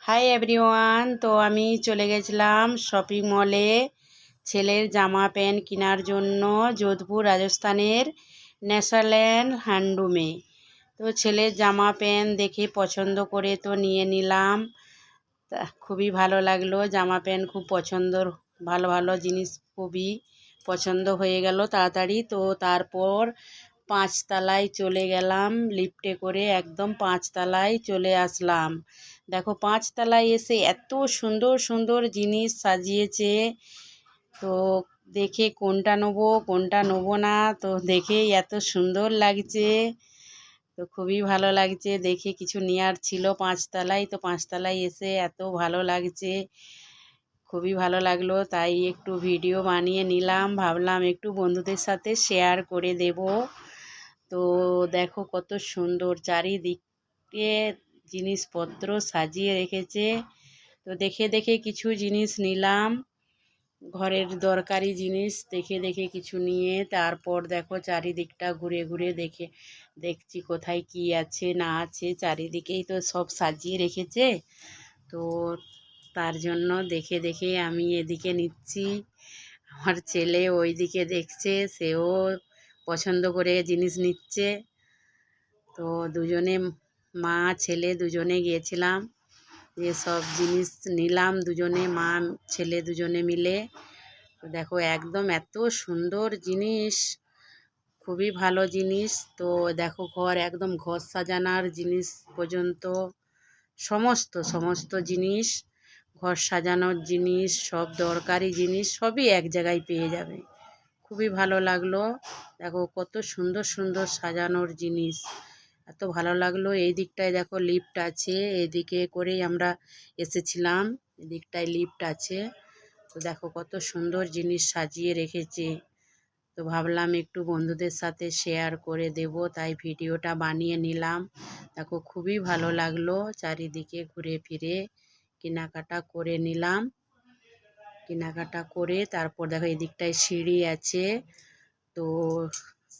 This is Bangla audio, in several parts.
Hi everyone. তো আমি চলে গেছিলাম শপিং মলে ছেলের জামা প্যান্ট কেনার জন্য যোধপুর রাজস্থানের ন্যাশনাল হ্যান্ডলুমে। তো ছেলের জামা প্যান্ট দেখে পছন্দ করে তো নিয়ে নিলাম। খুবই ভালো লাগলো, জামা প্যান্ট খুব পছন্দর, ভালো ভালো জিনিস খুবই পছন্দ হয়ে গেল তাড়াতাড়ি। তো তারপর 5 তলায় চলে গেলাম লিফটে করে, একদম 5 তলায় চলে আসলাম। দেখো 5 তলায় এসে এত সুন্দর সুন্দর জিনিস সাজিয়েছে, তো দেখে কোনটা নেবো কোনটা নেবো না, তো দেখেই এত সুন্দর লাগছে, তো খুবই ভালো লাগছে দেখে। কিছু নেওয়ার ছিল 5 তলায়, তো 5 তলায় এসে এত ভালো লাগছে, খুবই ভালো লাগলো, তাই একটু ভিডিও বানিয়ে নিলাম, ভাবলাম একটু বন্ধুদের সাথে শেয়ার করে দেব। তো দেখো কত সুন্দর চারিদিকে জিনিসপত্র সাজিয়ে রেখেছে, তো দেখে দেখে কিছু জিনিস নিলাম, ঘরের দরকারি জিনিস দেখে দেখে কিছু নিয়ে তারপর দেখো চারিদিকটা ঘুরে ঘুরে দেখছি কোথায় কি আছে না আছে, চারিদিকেই তো সব সাজিয়ে রেখেছে, তো তার জন্য দেখে দেখে আমি এদিকে নিচ্ছি, আমার ছেলে ওই দিকে দেখছে, সেও পছন্দ করে জিনিস নিচ্ছে। তো দুজনে, মা ছেলে দুজনে গিয়েছিলাম, যে সব জিনিস নিলাম দুজনে, মা ছেলে দুজনে মিলে। তো দেখো একদম এত সুন্দর জিনিস, খুবই ভালো জিনিস। তো দেখো ঘর একদম ঘর সাজানোর জিনিস পর্যন্ত, সমস্ত সমস্ত জিনিস, ঘর সাজানোর জিনিস, সব দরকারি জিনিস সবই এক জায়গায় পেয়ে যাবে, খুবই ভালো লাগলো। দেখো কত সুন্দর সুন্দর সাজানোর জিনিস, এত ভালো লাগলো। এই দিকটায় দেখো লিফট আছে, এদিকে করেই আমরা এসেছিলাম, এদিকটায় লিফট আছে। তো দেখো কত সুন্দর জিনিস সাজিয়ে রেখেছে, তো ভাবলাম একটু বন্ধুদের সাথে শেয়ার করে দেব, তাই ভিডিওটা বানিয়ে নিলাম। দেখো খুবই ভালো লাগলো, চারিদিকে ঘুরে ফিরে কেনাকাটা করে নিলাম, কেনাকাটা করে তারপর দেখো এদিকটায় সিঁড়ি আছে, তো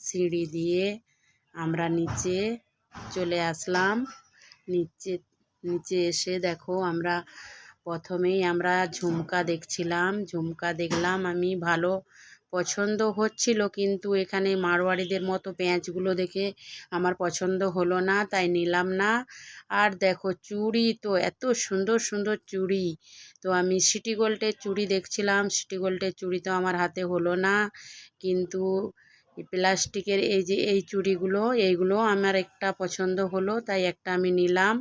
সিঁড়ি দিয়ে আমরা নিচে চলে আসলাম। নিচে নিচে এসে দেখো আমরা প্রথমেই আমরা ঝুমকা দেখছিলাম, ঝুমকা দেখলাম আমি, ভালো পছন্দ হচ্ছিল, কিন্তু এখানে মারোয়ারিদের মতো পেঁয়াজগুলো দেখে আমার পছন্দ হলো না, তাই নিলাম না। আর দেখো চুড়ি, তো এত সুন্দর সুন্দর চুড়ি, তো আমি সিটি গোল্ডের চুড়ি দেখছিলাম, সিটি গোল্ডের চুড়ি তো আমার হাতে হলো না, কিন্তু প্লাস্টিকের এই যে এই চুড়িগুলো, এইগুলো আমার একটা পছন্দ হলো, তাই একটা আমি নিলাম।